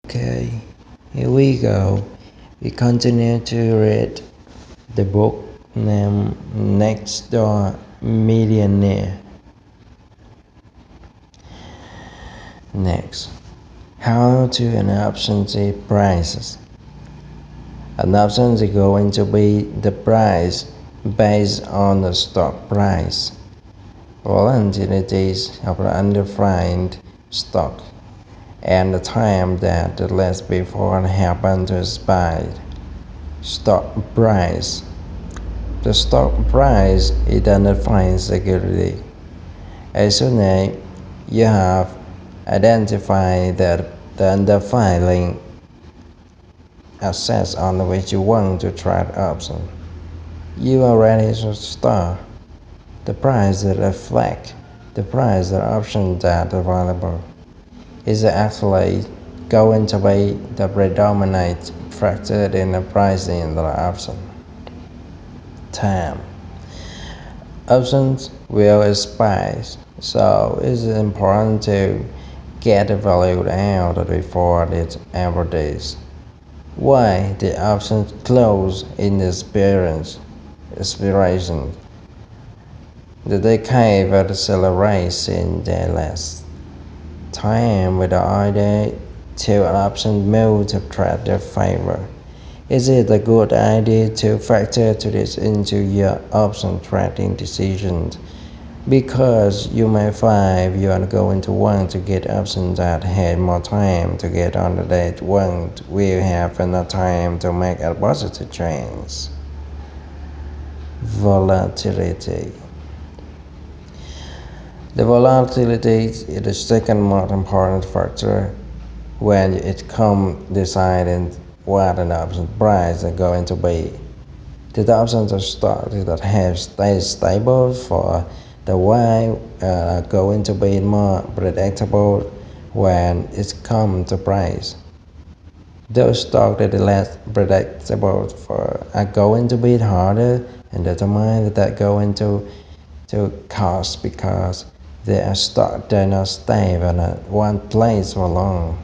Okay, here we go. We continue to read the book named Next Door Millionaire. Next, how to an option prices. An option is going to be the price based on the stock price. Volatilities of the undefined stock and the time that the last before happened to spike. Stock price. The stock price identifies security. As soon as you have identified that the underlying assets on which you want to trade option, you are ready to start. The price that reflects the price of options that are available is actually going to be the predominant factor in the pricing of the option. Time. Options will expire, so it's important to get the value out before it averages. Why the options close in expiration? The decay will accelerate in the last time with the idea to an option move to trade their favor. Is it a good idea to factor this into your option trading decisions? Because you may find you are going to want to get options that have more time to get on the date one will have enough time to make a positive change. Volatility. The volatility is the second most important factor when it comes deciding what an option price is going to be. The options are stocks that have stayed stable for the while are going to be more predictable when it comes to price. Those stocks that are less predictable are going to be harder and determined that are going to cost because their stock does not stay in one place for long.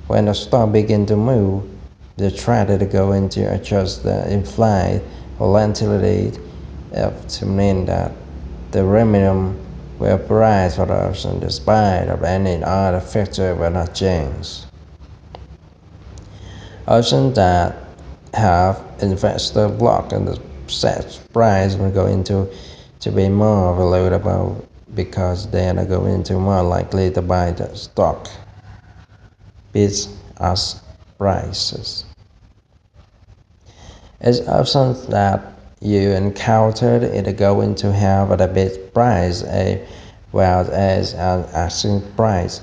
When the stock begins to move, the trader is going to adjust the implied volatility to mean that the minimum will price for the option despite of any other factor will not change. Options that have investor block and the set price are going to be more valuable because they are going to more likely to buy the stock bids as prices. As options that you encountered it going to have a bid price as well as an asking price.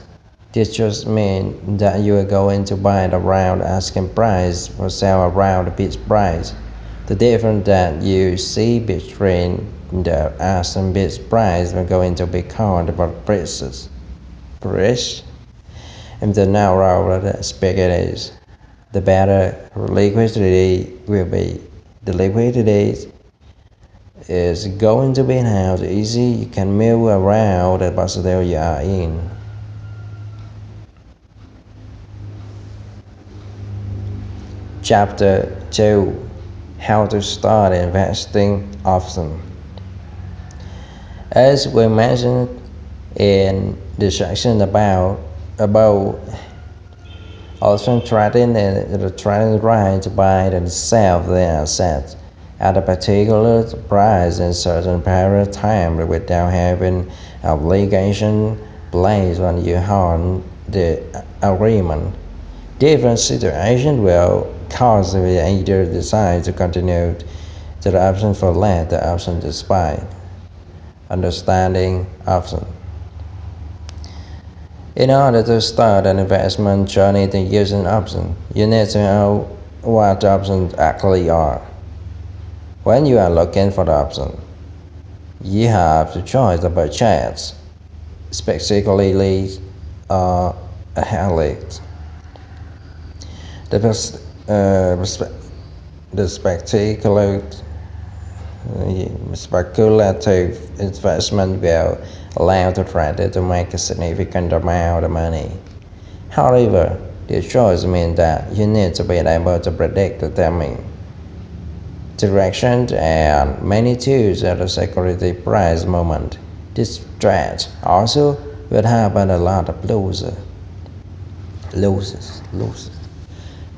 This just means that you are going to buy around asking price or sell around the bid price. The difference that you see between the ask and bid price are going to be called about prices. Price. And the narrower the spec it is, the better liquidity will be. The liquidity is going to be how easy you can move around the position you are in. Chapter 2. How to start investing option. As we mentioned in the section about option trading is the trading right to buy and sell their assets at a particular price in certain period of time without having obligation placed on you on the agreement. Different situations will cause you either decide to continue to the option for let the option despite understanding option. In order to start an investment journey to use an option, you need to know what options actually are. When you are looking for the option, you have to choose the purchase, specifically or a helix. The speculative investment will allow the trader to make a significant amount of money. However, This choice means that you need to be able to predict the timing, direction, and many tools at the security price moment. This trade also will happen a lot of losses.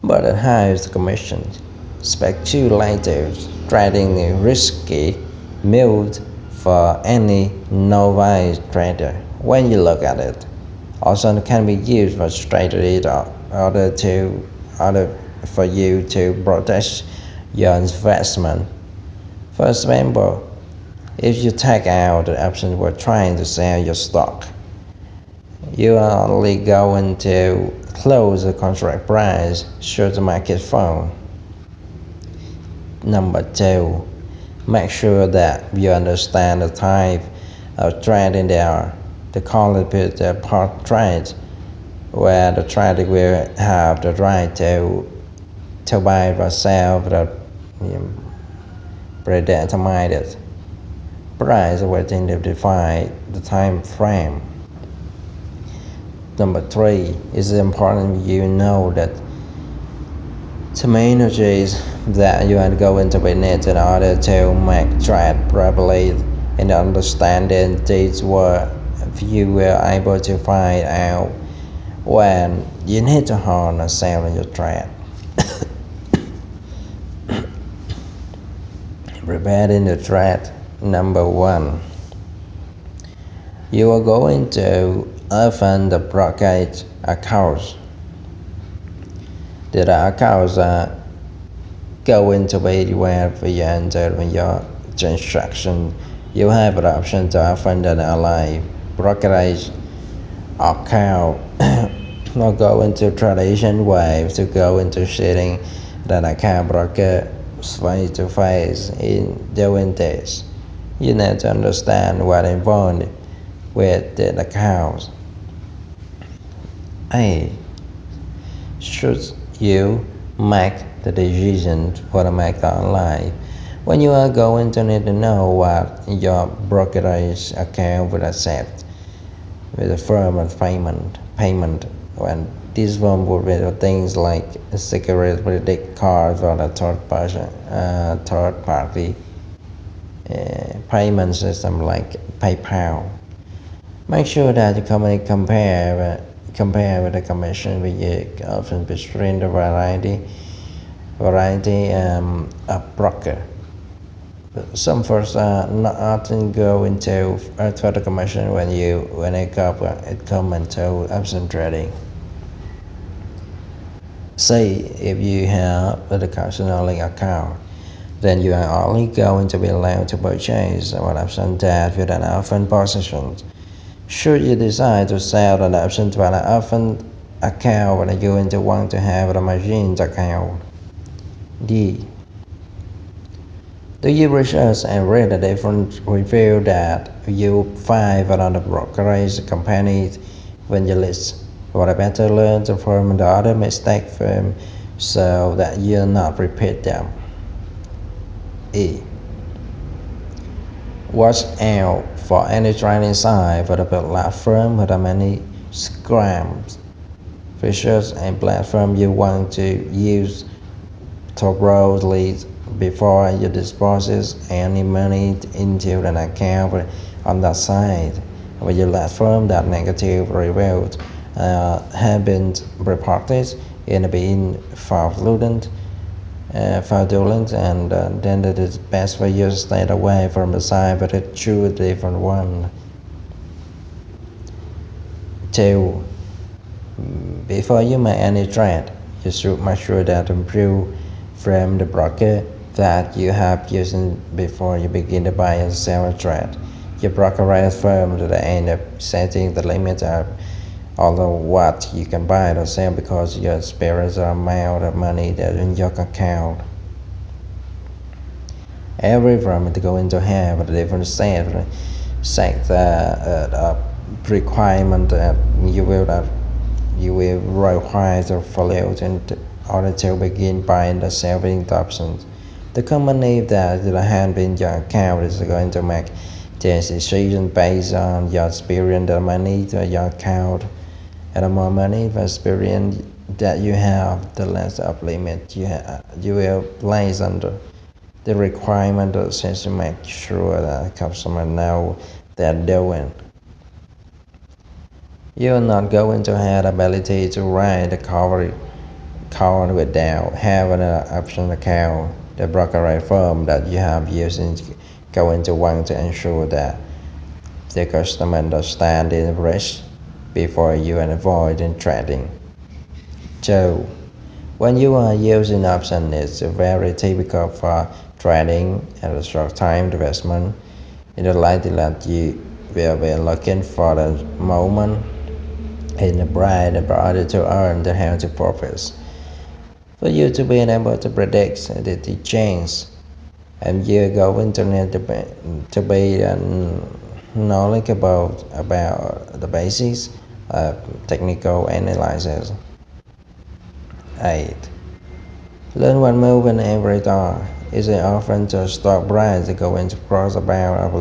But it highest commission. Speculative trading is risky move for any novice trader. When you look at it, also can be used for strategy in order for you to protect your investment. For example, if you take out the option for trying to sell your stock, you are only going to close the contract price should the market fall. Number two, make sure that you understand the type of trading there are. The call part trade, where the trader will have the right to buy or sell the predetermined price within the defined the time frame. Number three, it's important you know that terminologies that you are going to be needed in order to make trade properly and understanding these words you will able to find out when you need to hold or sell your trade. Preparing the trade. Number one, you are going to open the brokerage accounts. The accounts are going to be where you enter your transaction. You have the option to open an online brokerage account or go into tradition wave to go into setting an account broker face to face. In doing this, you need to understand what involved with the accounts. A. Should you make the decision for the market online? When you are going to need to know what your brokerage account will accept with a firm of payment when this one would be things like a security credit card or a third party payment system like PayPal. Make sure that you compare with the commission with your option between the variety of broker. Some firms are not often go into further commission when it come into option trading. Say if you have a casino account, then you are only going to be allowed to purchase one option that with an open position. Should you decide to sell an option to an open account, then you going to want to have a machine account. D. Do you research and read the different review that you find on the brokerage companies when you list? For a better learn from the other mistake firm so that you not repeat them. E. Watch out for any trading site for the platform with many scams, features and platform you want to use thoroughly before you deposit any money into an account on that site. With your platform that negative reviews have been reported in being fraudulent and then it is best for you to stay away from the site but it choose a different one. 2. Before you make any trade, you should make sure that improve from the broker that you have used before you begin to buy and sell a trade. Your brokerage firm to the end of setting the limit of although what you can buy or sell because you experience the amount of money that's in your account. Every firm is going to have a different set of requirement that you will require to follow in order to begin buying and selling options. The company that has in your account is going to make this decision based on your experience, the money to your account, and the more money for experience that you have, the less of limit you will place under the requirement is to make sure that the customer know they're doing. You're not going to have the ability to write the cover code without having an option account. The brokerage firm that you have using going to want to ensure that the customer understands the risk before you and avoid trading. So, when you are using option, it's very typical for trading and a short-time investment. It is likely that you will be looking for the moment in the bright in order to earn the healthy profits. For you to be able to predict the change, and you're going to need to be knowledgeable about the basics of technical analysis. 8. Learn what moving average are. Is it often to stock price going to cross about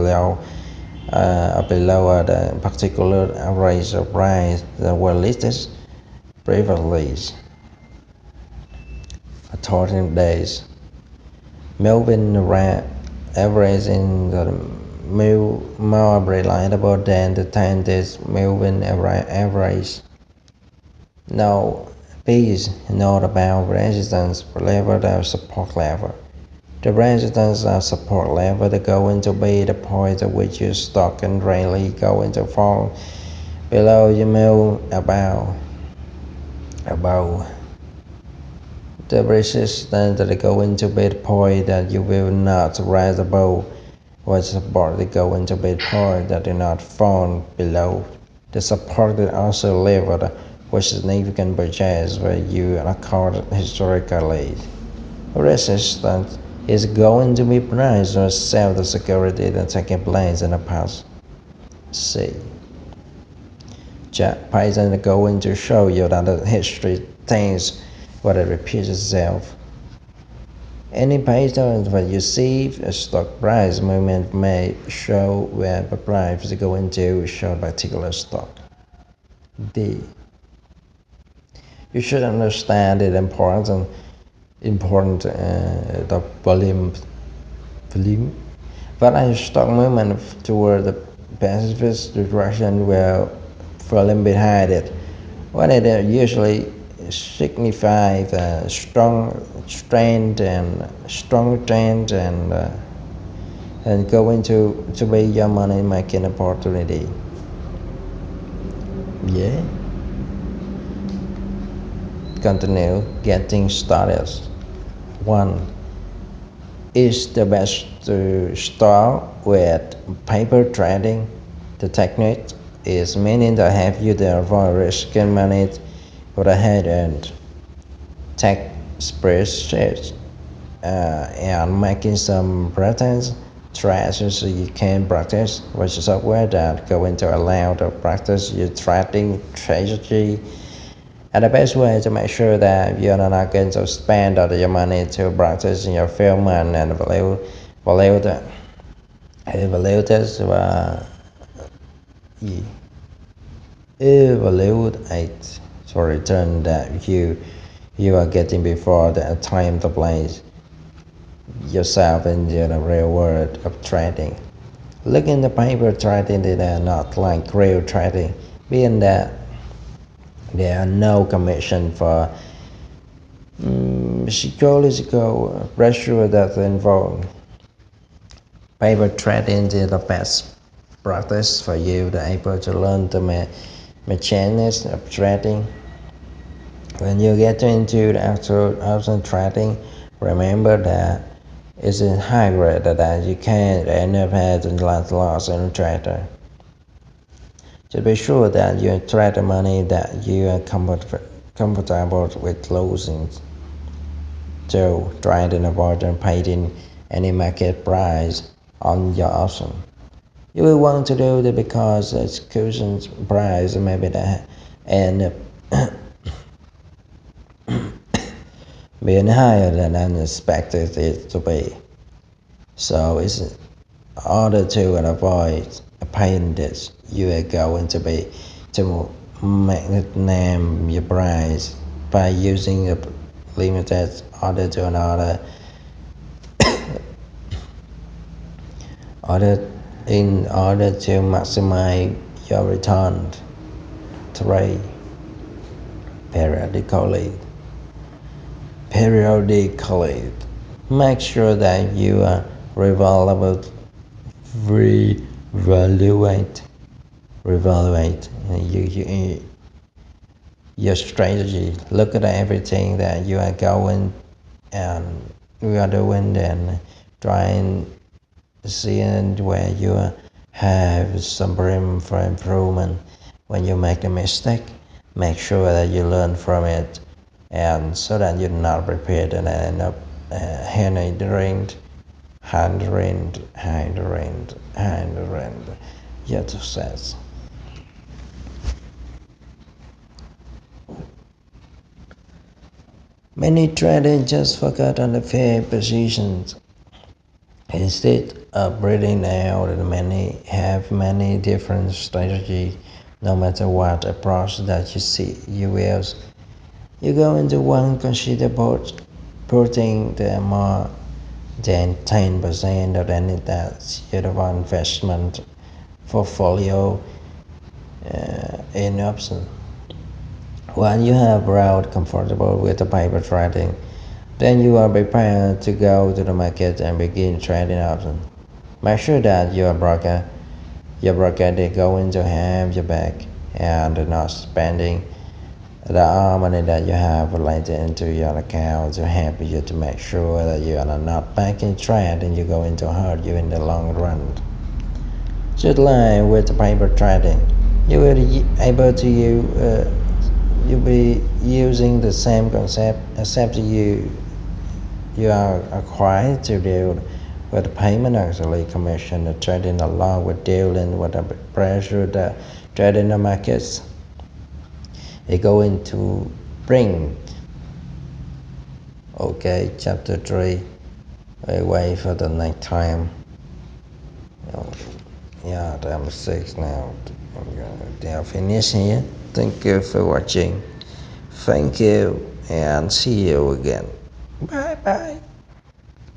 below the particular average of price that were listed previously for 14 days. Moving average in the more reliable than the 10 days moving average. Now, please note about resistance level and support level. The resistance and support level are going to be the point at which your stock and rarely going to fall below you move about the resistance that is going to be the point that you will not rise above, while support is going to be the point that do not fall below. The support is also leveled with significant purchase where you accord historically. Resistance is going to be price or sell the security that taking place in the past. C. Chart Python is going to show you that the history tends what it repeats itself. Any pattern that you see a stock price movement may show where the price is going to show a particular stock. D. You should understand the important the volume but a stock movement toward the passive direction will volume behind it. What it usually signifies a strong trend and going to be your money making opportunity. Yeah. Continue getting started. 1. It's the best to start with paper trading. The technique is meaning to have you to avoid risking money for the head and take spreadsheets and making some patterns trades so you can practice with software that going to allow to practice your trading strategy. And the best way to make sure that you're not going to spend all your money to practice your film and evaluate for return that you are getting before the time to place yourself in the real world of trading. Look in the paper trading, they are not like real trading, being that there are no commission for psychological pressure that's involved. Paper trading is the best practice for you to able to learn the mechanics of trading. When you get into the actual option trading, remember that it's a high rate that you can end up having loss in a trader. To be sure that you trade the money that you are comfortable with losing. So try to avoid paying any market price on your option. You will want to do that because the execution price may be that and being higher than expected it to be. So it's in order to avoid paying this, you are going to be to make name your price by using a limited order to another order in order to maximize your return. 3. Periodically. Periodically. Make sure that you reevaluate, reevaluate, reevaluate your strategy. Look at everything that you are going and you are doing and try and see where you have some room for improvement. When you make a mistake, make sure that you learn from it, and so that you not repeat and end up hindering your success. Many traders just focus on the fair positions instead of breathing out, and many have many different strategies. No matter what approach that you use, you go into one consider putting the more than 10% of any that your investment portfolio in options. When you have grown comfortable with the paper trading, then you are prepared to go to the market and begin trading options. Make sure that your broker is going to have your back and not spending the money that you have related into your account to help you to make sure that you are not back in trade and you're going to hurt you in the long run. Just like with the paper trading, you will be able to you'll be using the same concept except you are required to deal with the payment actually commission the trading along with dealing with the pressure the trading the markets is going to bring. Okay, chapter 3. I wait for the next time. Yeah, I'm 6 now. I'll finish here. Thank you for watching. Thank you and see you again. Bye bye.